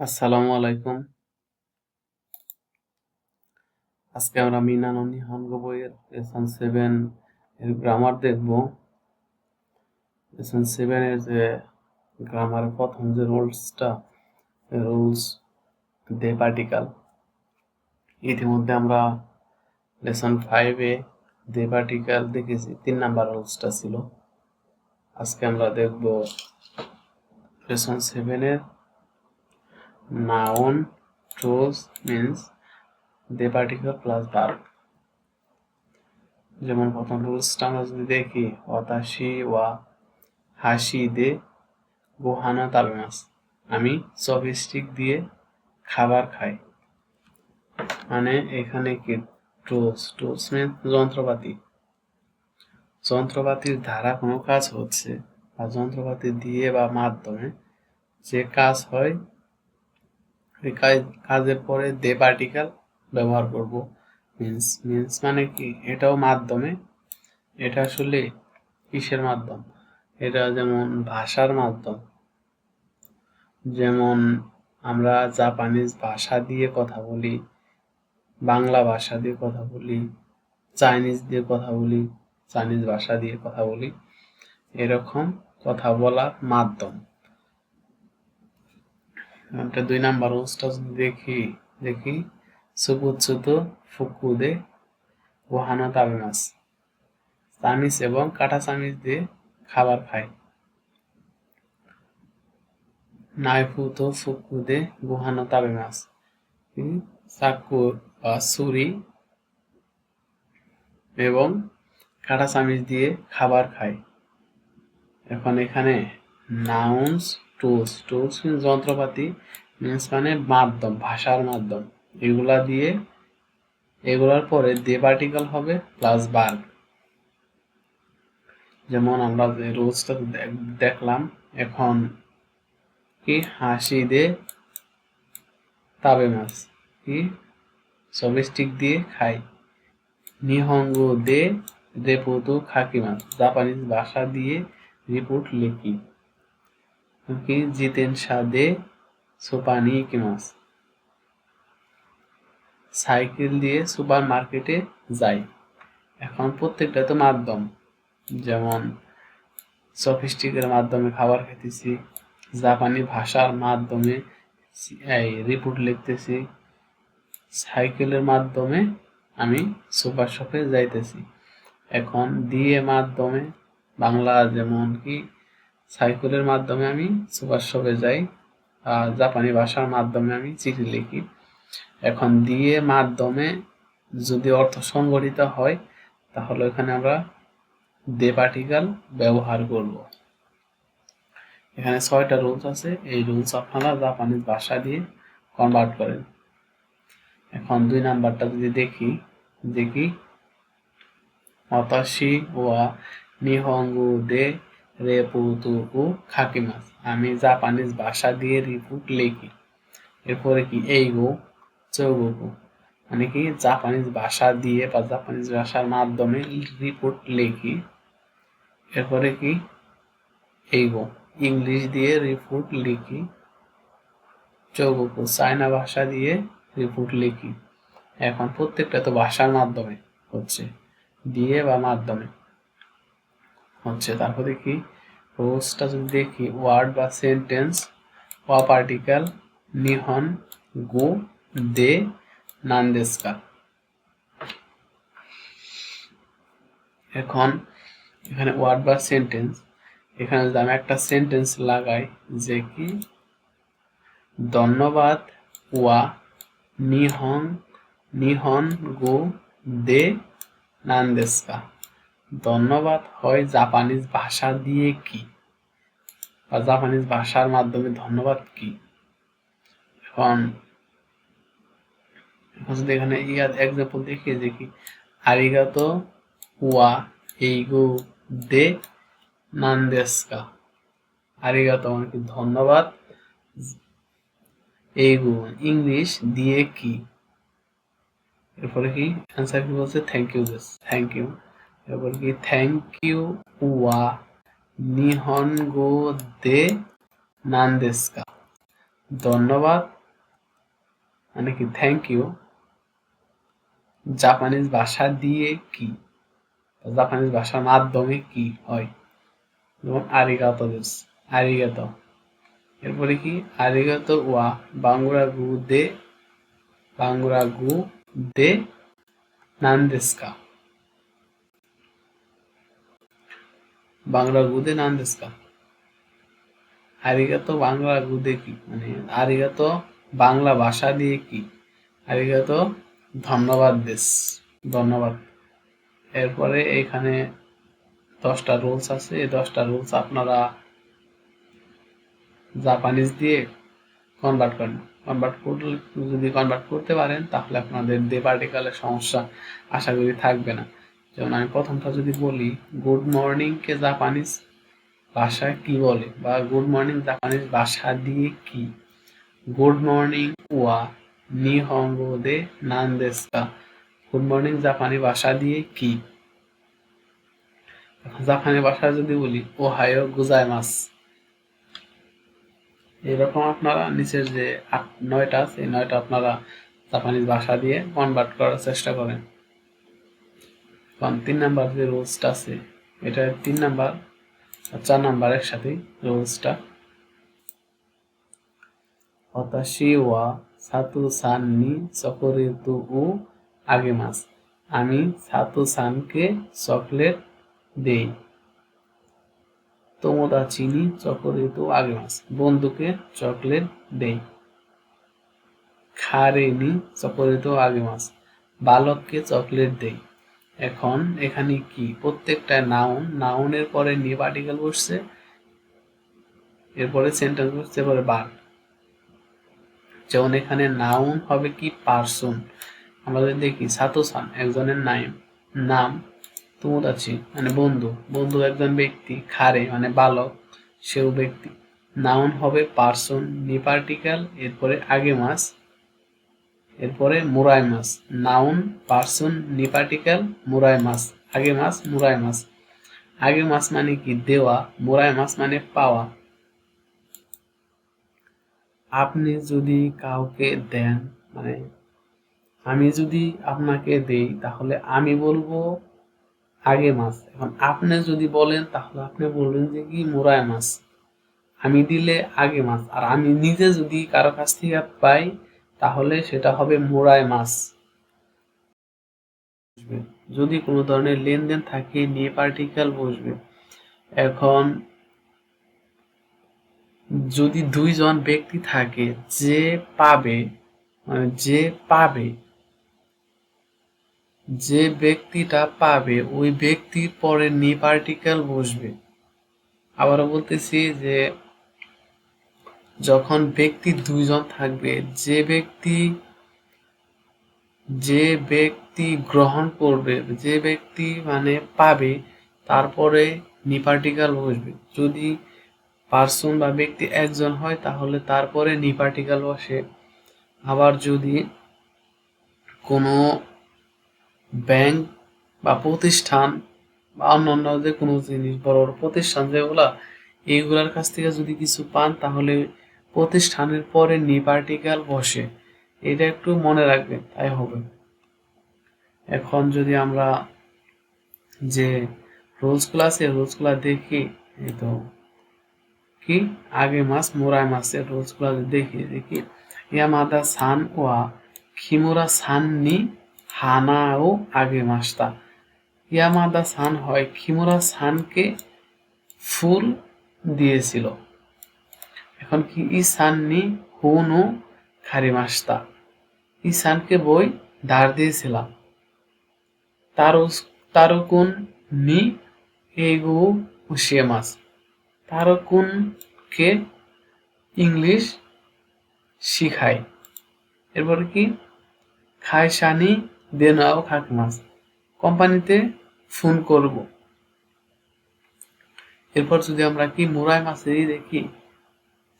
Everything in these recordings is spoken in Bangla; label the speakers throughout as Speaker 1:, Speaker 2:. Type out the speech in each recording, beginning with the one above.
Speaker 1: আসসালামু আলাইকুম। আজকে আমরা মিনা নো নিহনগো বইয়ের লেসন 7 এর গ্রামার দেখব। লেসন 7 এর যে গ্রামারের প্রথম যে রুলস দে পার্টিকেল। ইতিমধ্যে আমরা লেসন 5 এ দে পার্টিকেল দেখেছি, 3 নাম্বার রুলসটা ছিল। আজকে আমরা দেখব লেসন 7 এর নাউন টুলস মিন্স দে পার্টিকেল প্লাস ভার্ব। যেমন প্রথম রুলসটা আমরা যদি দেখি, ওয়াতাশি ওয়া হাসি দে গোহানা তাবেমাস, আমি চপস্টিক দিয়ে খাবার খাই। মানে এখানে কি টুলস মানে যন্ত্রপাতির দ্বারা কোনো কাজ হচ্ছে বা যন্ত্রপাতি দিয়ে বা মাধ্যমে যে কাজ হয়, এই কাজের পরে দে পার্টিকেল ব্যবহার করব। মিন্স মানে কি, এটাও মাধ্যমে। এটা আসলে কিসের মাধ্যম? এটা যেমন ভাষার মাধ্যম। যেমন আমরা জাপানিজ ভাষা দিয়ে কথা বলি, বাংলা ভাষা দিয়ে কথা বলি, চাইনিজ ভাষা দিয়ে কথা বলি, এরকম কথা বলার মাধ্যম। এটা 2 নাম্বার রুলসটা যদি দেখি সুপুচ্ছুতো ফুকুদে ওহানা তাবেমাস, চামিচ এবং কাঁটা চামিচ দিয়ে খাবার খায়। নাইফুতো ফুকুদে গোহানো তাবেমাস, চাকু বা ছুরি এবং কাঁটা চামিচ দিয়ে খাবার খায়। এখন এখানে নাউন্স টুলস যন্ত্রপাতি, মিন্স মানে মাধ্যম, ভাষার মাধ্যম। এগুলার পরে দে পার্টিকেল হবে প্লাস ভার্ব। যেমন আমরা যে রুলসটা দেখলাম, এখন কি হাসি দে তাবেমাস, কি চপস্টিক দিয়ে খাই। নিহঙ্গো দে রেপোতো খাকিমাস, জাপানিজ ভাষা দিয়ে রিপোর্ট লিখি। কি জিতেনশা দে সোপানি ইকিমাস, সাইকেল দিয়ে সুপার মার্কেটে যাই। এখন প্রত্যেকটা তো মাধ্যম। যেমন চপস্টিকের মাধ্যমে খাবার খেতেছি, জাপানি ভাষার মাধ্যমে রিপোর্ট লিখতেছি, সাইকেলের মাধ্যমে আমি সুপার শপে যাইতেছি। এখন দিয়ে মাধ্যমে বাংলা, যেমন কি সাইকেলের মাধ্যমে আমি সুপার শপে যাই, আর জাপানি ভাষার মাধ্যমে আমি চিঠি লিখি। এখন দিয়ে মাধ্যমে যদি অর্থ সংগঠিত হয়, তাহলে এখানে আমরা দে পার্টিকেল ব্যবহার করব। এখানে 6টা রুলস আছে, এই রুলস আপনারা জাপানিজ ভাষা দিয়ে কনভার্ট করেন। এখন 2 নাম্বারটা যদি দেখি ওয়াতাশি ওয়া নিহঙ্গো দে রেপোতো ও খাকিমাস, আমি জাপানিজ ভাষা দিয়ে রিপোর্ট লিখি। এরপরে কি এইগো চৌগোকো, মানে কি জাপানিজ ভাষা দিয়ে বা জাপানিজ ভাষার মাধ্যমে রিপোর্ট লিখি। এরপরে কি এইগো ইংলিশ দিয়ে রিপোর্ট লিখি। চৌগোকো চায়না ভাষা দিয়ে রিপোর্ট লিখি। এখন প্রত্যেকটা তো ভাষার মাধ্যমে হচ্ছে, দিয়ে বা মাধ্যমে হচ্ছে। তারপরে কি রোজটা যদি দেখি, ওয়ার্ড বা সেন্টেন্স ওয়া পার্টিকেল নিহন গো দে নান্দেস্কা। এখন এখানে ওয়ার্ড বা সেন্টেন্স, এখানে যদি আমি একটা সেন্টেন্স লাগাই যে কি ধন্যবাদ ওয়া নিহন গো দে নান্দেস্কা, ধন্যবাদ হয় জাপানিজ ভাষা দিয়ে কি, বা জাপানিজ ভাষার মাধ্যমে ধন্যবাদ কি। এখন যদি এখানে এক্সাম্পল দেখি যে কি আরিগাতো ওয়া এইগো দে নান্দেস্কা, আরিগাতো মানে কি ধন্যবাদ, এইগো ইংলিশ দিয়ে কি। এরপরে কি অ্যান্সার কি বলছে, থ্যাংক ইউ। এরপর কি থ্যাংক ইউ ওয়া নিহনগো দে নান্দেস্কা, ধন্যবাদ মানে কি থ্যাংক ইউ জাপানিজ ভাষা দিয়ে কি, জাপানিজ ভাষার মাধ্যমে কি হয়, যেমন আরিগাতো দেস, আরিগাতো। এরপরে কি আরিগাতো ওয়া বাংরা গু দে নান্দেস্কা, বাংলা গু দে নান্দেস্কা। আরিগাতো বাংলা গু দে কি মানে আরিগাতো বাংলা ভাষা দিয়ে কি, আরিগাতো ধন্যবাদ দেশ, ধন্যবাদ। এরপরে এখানে 10টা রুলস আছে, এই 10টা রুলস আপনারা জাপানিজ দিয়ে কনভার্ট করেন। যদি কনভার্ট করতে পারেন তাহলে আপনাদের দে পার্টিকেলের সমস্যা আশা করি থাকবে না। যেমন আমি প্রথমটা যদি বলি, গুড মর্নিং কে জাপানিজ ভাষায় কি বলে, বা গুড মর্নিং জাপানিজ ভাষা দিয়ে কি। গুড মর্নিং ওয়া নিহঙ্গো দে নান দেসু কা, গুড মর্নিং জাপানি ভাষা দিয়ে কি। জাপানি ভাষা যদি বলি ওহায়ো গোজাইমাস। এরকম আপনারা নিচের যে 9টা আছে, এই 9টা আপনারা জাপানিজ ভাষা দিয়ে কনভার্ট করার চেষ্টা করেন। কারণ 3 নাম্বার যে রুলসটা আছে, এটা 3 নাম্বার আর 4 নাম্বার একসাথে রুলসটা। ওয়াতাশি ওয়া সাতু সান নি চকোলেটু ও আগেমাস, আমি সাতু সানকে চকলেট দেই। তোমোদাচি নি চকোলেটু আগেমাস, বন্ধুকে চকলেট দেই। খারে নি চকোলেটু আগেমাস, বালককে চকলেট দেই। এখন এখানে কি প্রত্যেকটা নাউনের পরে নি পার্টিকেল বসছে, এরপরে সেন্টেন্স বসছে, এরপরে ভার্ব। যেমন এখানে নাউন হবে কি পারসন, আমরা যদি দেখি সাতোসান একজনের নাম, তোমোদাচি মানে বন্ধু একজন ব্যক্তি, খারে মানে বালক সেও ব্যক্তি। নাউন হবে পারসন নি পার্টিকেল, এরপরে আগে মাস, এরপরে মুরাইমাস। নাউন পারসন নি পার্টিকেল মুরাইমাস, আগে মাস মুরাইমাস। আগে মাস মানে কি দেওয়া, মুরাইমাস মানে পাওয়া। আপনি যদি কাউকে দেন মানে আমি যদি আপনাকে দেই তাহলে আমি বলবো আগে মাস। এখন আপনি যদি বলেন তাহলে আপনি বলবেন যে কি মুরায় মাছ। আমি দিলে আগে মাছ, আর আমি নিজে যদি কারো কাছ থেকে পাই তাহলে সেটা হবে মুরায় মাছ। যদি কোনো ধরনের লেনদেন থাকে নিয়ে পার্টিকেল বসবে। এখন যদি 2 জন ব্যক্তি থাকে, যে পাবে মানে যে ব্যক্তিটা পাবে ওই ব্যক্তির পরে নি পার্টিকেল বসবে। আবারও বলতেছি যে যখন ব্যক্তি 2 জন থাকবে, যে ব্যক্তি গ্রহণ করবে, যে ব্যক্তি মানে পাবে তারপরে নি পার্টিকেল বসবে। যদি পার্সন বা ব্যক্তি একজন হয় তাহলে তারপরে নি পার্টিকেল বসে। আবার যদি কোনো ব্যাংক বা প্রতিষ্ঠান বা অন্যান্য যে কোনো জিনিস, বড় বড় প্রতিষ্ঠান যেগুলা, এইগুলার কাছ থেকে যদি কিছু পান তাহলে প্রতিষ্ঠানের পরে নি পার্টিকেল বসে। এটা একটু মনে রাখবেন, তাই হবে। এখন যদি আমরা যে রুলসগুলো আছে রুলসগুলো দেখি, এই তো কি আগে মাস মোরাই মাসের রুলসগুলো দেখি ইয়ামাদা সান ওয়া খিমুরা সান নি হানা ও আগে মাসটা। ইয়ামাদা সান হয় খিমুরা সানকে ফুল দিয়েছিল। এখন কি ইসান নি হুনু খারিমাস্তা, ইসানকে বই ধার দিয়েছিলাম। তারুকুন নি এগু উশিয়ামাস, তারুকুনকে ইংলিশ শিখাই। এরপরে কি খাইসানি দেনাও খাকমাস, কোম্পানিতে ফোন করব। এরপর যদি আমরা কি মুরাই মাসেরই দেখি,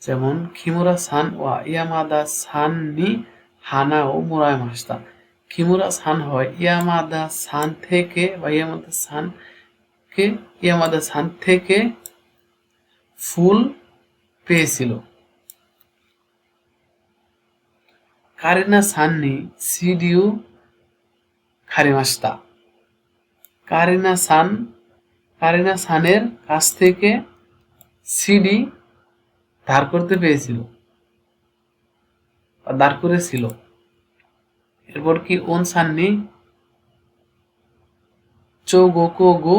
Speaker 1: যেমন খিমুরা সান ওয়া ইয়ামাদা সান নি হানা ও মুরাই মাসতা। খিমুরা সান হয় ইয়ামাদা সান থেকে বা ইয়ামাদা সান থেকে ফুল পেয়েছিল। কারিনা সাননি সিডিউ খারিমাস্তা। কারিনা সানের কাছ থেকে সিডি ধার করতে পেরেছিল বা ধার করেছিল। এরপর কি ওন সাননি চৌগোকোগো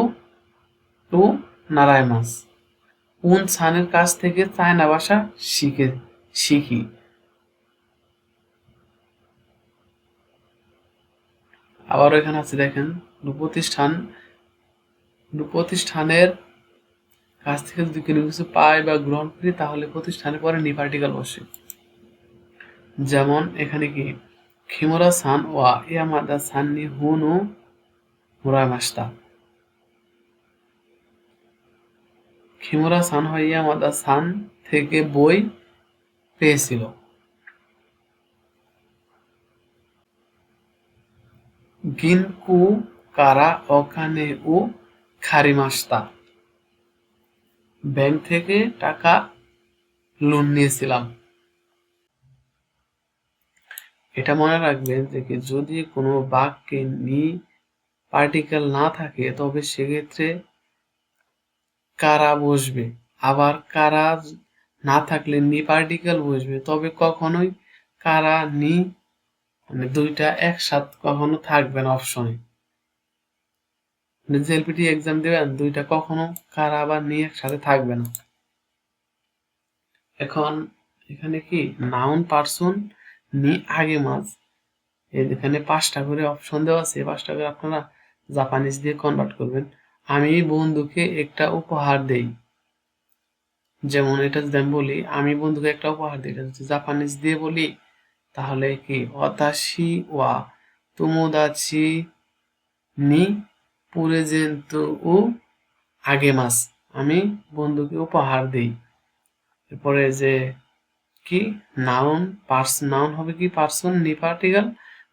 Speaker 1: টু নারায়মাস। উন সানের কাছ থেকে চায়না ভাষা শিখি। আবার এখানে আছে দেখেন, প্রতিষ্ঠানের কাছ থেকে যদি কোনো কিছু পাই বা গ্রহণ করি তাহলে প্রতিষ্ঠানের পরে নি পার্টিকেল বসে। যেমন এখানে কি খিমুরা সান ওয়া ইয়ামাদা সান নি হুনু মুরামাস্তা। খিমুরা সান হয় ইয়ামাদা সান থেকে বই পেয়েছিল। গিনকু কারা ওখানে ও খারিমাস্তা। ব্যাংক থেকে টাকা লোন নিয়েছিলাম। এটা মনে রাখবেন যে কি যদি কোনো বাক্যে নি পার্টিকেল না থাকে তবে সেক্ষেত্রে কারা বসবে, আবার কারা না থাকলে নি পার্টিকেল বসবে। তবে কখনোই কারা নি মানে দুইটা একসাথে কখনো থাকবে না অপশনে। জেএলপিটি এক্সাম দেবেন দুইটা কখনো কারা আবার নি একসাথে থাকবে না। এখন এখানে কি নাউন পারসন নি আগে মাছ, এখানে 5টা করে অপশন দেওয়া আছে, 5টা করে আপনারা জাপানিজ দিয়ে কনভার্ট করবেন। আমি বন্ধুকে একটা উপহার দেই, যেমন এটা যদি আমি বলি আমি বন্ধুকে একটা উপহার দিই, এটা যদি জাপানিজ দিয়ে বলি তাহলে কি ওয়াতাশি ওয়া তোমোদাচি নি প্রেজেন্টো ও আগেমাস। আমি বন্ধুকে উপহার দেই। এরপরে যে কি নাউন হবে কি পার্সন নি পার্টিকেল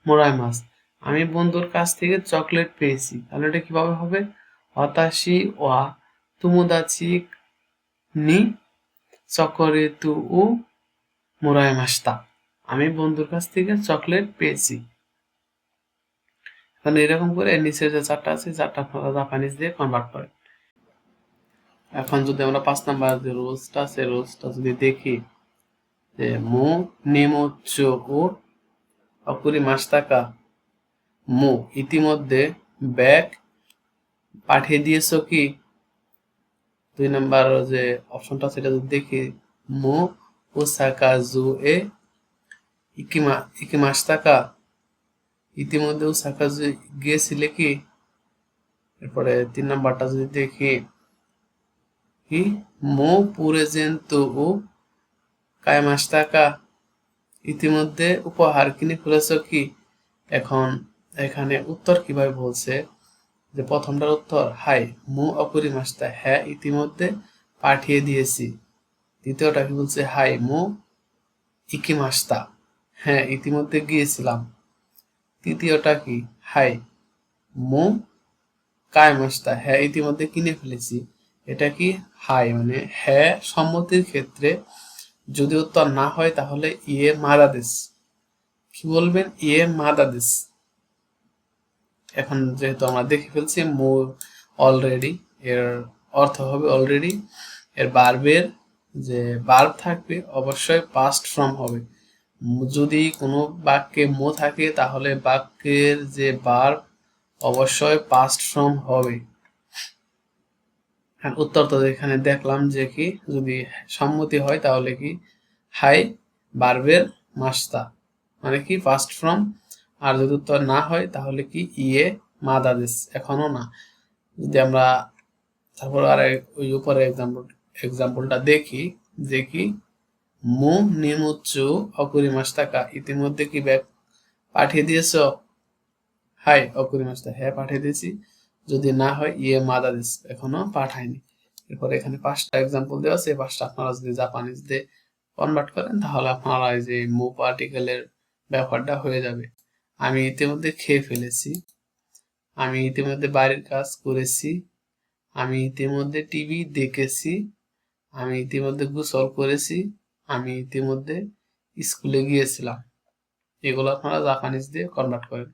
Speaker 1: মোরাইমাস। আমি বন্ধুর কাছ থেকে চকলেট পেয়েছি, তাহলে এটা কিভাবে হবে ওয়াতাশি ওয়া তোমোদাচি নি চকোরেতু ও মোরাইমাস্তা। আমি বন্ধুর কাছ থেকে চকলেট পেয়েছি। এখন এরকম করে নিচের যে 4টা আছে 4টা আপনারা জাপানিজ দিয়ে কনভার্ট করেন। এখন যদি আমরা 5 নাম্বার যে রুলসটা আছে রুলসটা যদি দেখি যে মু নিমোচ্চো ও অকুরি মাস্তাকা। মু ইতিমধ্যে ব্যাগ পাঠিয়ে দিয়েছো কি। 2 নাম্বার যে অপশনটা সেটা যদি দেখি মু ওসাকা জু এ ইকিমাস্তাকা। ইতিমধ্যে ওসাকা জু গিয়েছিলে কি। এরপরে 3 নাম্বারটা যদি দেখি কি মো পুরেজেন্তো ও কায়মাস্তাকা। ইতিমধ্যে উপহার কিনে ফেলেছো কি। এখন এখানে উত্তর কিভাবে বলছে যে প্রথমটার উত্তর হাই মু অকুরিমাস্তা, হ্যাঁ ইতিমধ্যে পাঠিয়ে দিয়েছি। দ্বিতীয়টা কি বলছে হাই মু ইকিমাস্তা, হ্যাঁ ইতিমধ্যে গিয়েছিলাম। তৃতীয়টা কি হাই মু কায়মাস্তা, হ্যাঁ ইতিমধ্যে কিনে ফেলেছি। এটা কি হাই মানে হ্যাঁ সম্মতির ক্ষেত্রে যদি উত্তর না হয় তাহলে ইয়ে মাদাদেশ কি বলবেন ইয়ে মাদাদেশ। এখন যেহেতু আমরা দেখে ফেলছি মু অলরেডি, এর অর্থ হবে অলরেডি। এর ভার্বের যে ভার্ব থাকবে অবশ্যই পাস্ট ফর্ম হবে। যদি কোনো বাক্যে মো থাকে তাহলে বাক্যের যে ভার্ব অবশ্যই পাস্ট ফর্ম হবে। উত্তর তো এখানে দেখলাম যে কি যদি সম্মতি হয় তাহলে কি হাই ভার্বের মাস্তা মানে কি ফার্স্ট ফর্ম, আর যদি উত্তর না হয় তাহলে কি ইয়ে মাদাদেশ এখনো না। যদি আমরা তারপর আর ওই উপরে এক্সাম্পলটা দেখি যে কি মু নিমুচ্চু অকুরিমাস্তাকা। ইতিমধ্যে কি ব্যাগ পাঠিয়ে দিয়েছ। হাই অকুরিমাস্তা, হ্যাঁ পাঠিয়ে দিয়েছি। যদি না হয় ইয়ে মাদাদেশ এখনো পাঠায়নি। এরপরে এখানে 5টা এক্সাম্পল দেওয়া আছে, 5টা আপনারা যদি জাপানিজ দিয়ে কনভার্ট করেন তাহলে আপনারা এই যে মু পার্টিকেলের ব্যাপারটা হয়ে যাবে। আমি ইতিমধ্যে খেয়ে ফেলেছি, আমি ইতিমধ্যে বাড়ির কাজ করেছি, আমি ইতিমধ্যে টিভি দেখেছি, আমি ইতিমধ্যে গোসল করেছি, আমি ইতিমধ্যে স্কুলে গিয়েছিলাম। এগুলো আপনারা জাপানিজ দিয়ে কনভার্ট করেন।